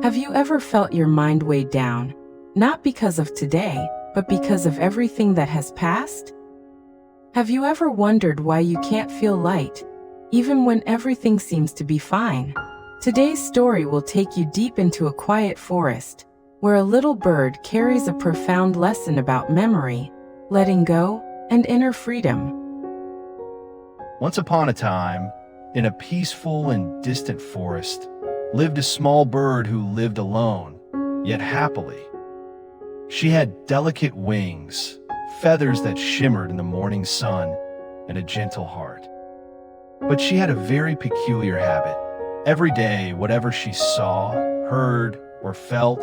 Have you ever felt your mind weighed down, not because of today, but because of everything that has passed? Have you ever wondered why you can't feel light, even when everything seems to be fine? Today's story will take you deep into a quiet forest, where a little bird carries a profound lesson about memory, letting go, and inner freedom. Once upon a time, in a peaceful and distant forest, lived a small bird who lived alone, yet happily. She had delicate wings, feathers that shimmered in the morning sun, and a gentle heart. But she had a very peculiar habit. Every day, whatever she saw, heard, or felt,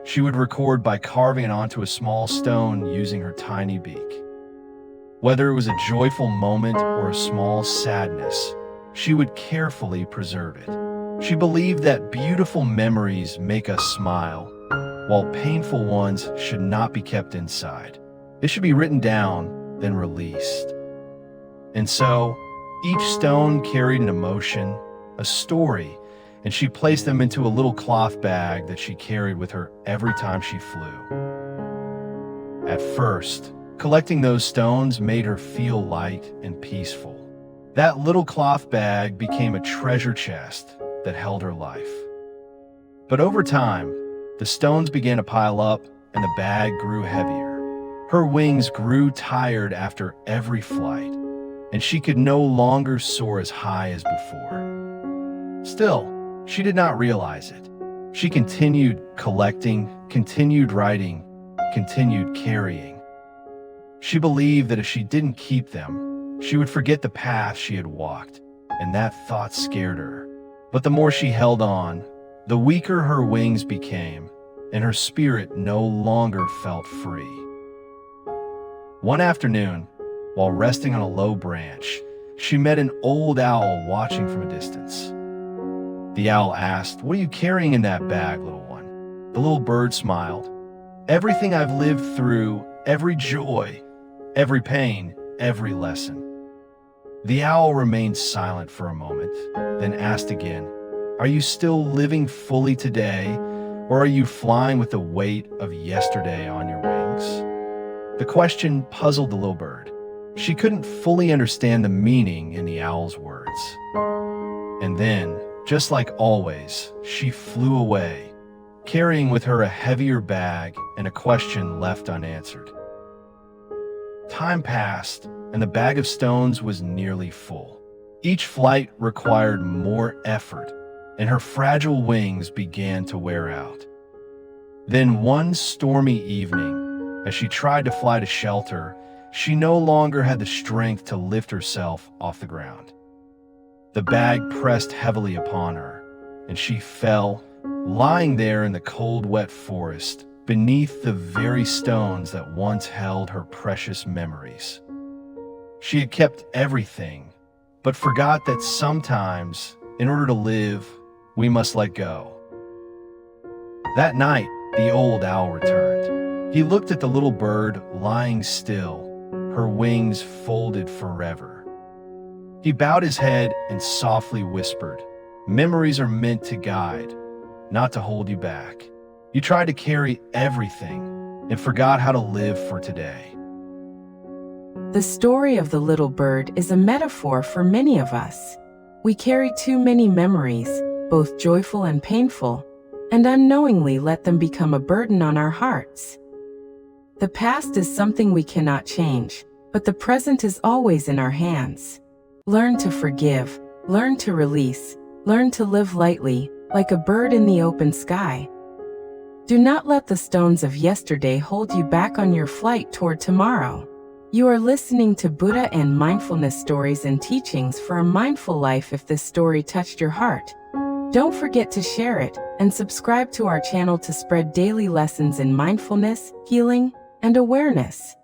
she would record by carving it onto a small stone using her tiny beak. Whether it was a joyful moment or a small sadness, she would carefully preserve it. She believed that beautiful memories make us smile, while painful ones should not be kept inside. They should be written down, then released. And so, each stone carried an emotion, a story, and she placed them into a little cloth bag that she carried with her every time she flew. At first, collecting those stones made her feel light and peaceful. That little cloth bag became a treasure chest that held her life. But over time, the stones began to pile up and the bag grew heavier. Her wings grew tired after every flight, and she could no longer soar as high as before. Still, she did not realize it. She continued collecting, continued writing, continued carrying. She believed that if she didn't keep them, she would forget the path she had walked, and that thought scared her. But the more she held on, the weaker her wings became, and her spirit no longer felt free. One afternoon, while resting on a low branch, she met an old owl watching from a distance. The owl asked, "What are you carrying in that bag, little one?" The little bird smiled. "Everything I've lived through, every joy, every pain, every lesson." The owl remained silent for a moment, then asked again, "Are you still living fully today, or are you flying with the weight of yesterday on your wings?" The question puzzled the little bird. She couldn't fully understand the meaning in the owl's words. And then, just like always, she flew away, carrying with her a heavier bag and a question left unanswered. Time passed, and the bag of stones was nearly full. Each flight required more effort, and her fragile wings began to wear out. Then one stormy evening, as she tried to fly to shelter, she no longer had the strength to lift herself off the ground. The bag pressed heavily upon her, and she fell, lying there in the cold, wet forest, beneath the very stones that once held her precious memories. She had kept everything, but forgot that sometimes, in order to live, we must let go. That night, the old owl returned. He looked at the little bird lying still, her wings folded forever. He bowed his head and softly whispered, "Memories are meant to guide, not to hold you back. You tried to carry everything and forgot how to live for today." The story of the little bird is a metaphor for many of us. We carry too many memories, both joyful and painful, and unknowingly let them become a burden on our hearts. The past is something we cannot change, but the present is always in our hands. Learn to forgive, learn to release, learn to live lightly, like a bird in the open sky. Do not let the stones of yesterday hold you back on your flight toward tomorrow. You are listening to Buddha and Mindfulness Stories and Teachings for a Mindful Life. If this story touched your heart, don't forget to share it and subscribe to our channel to spread daily lessons in mindfulness, healing, and awareness.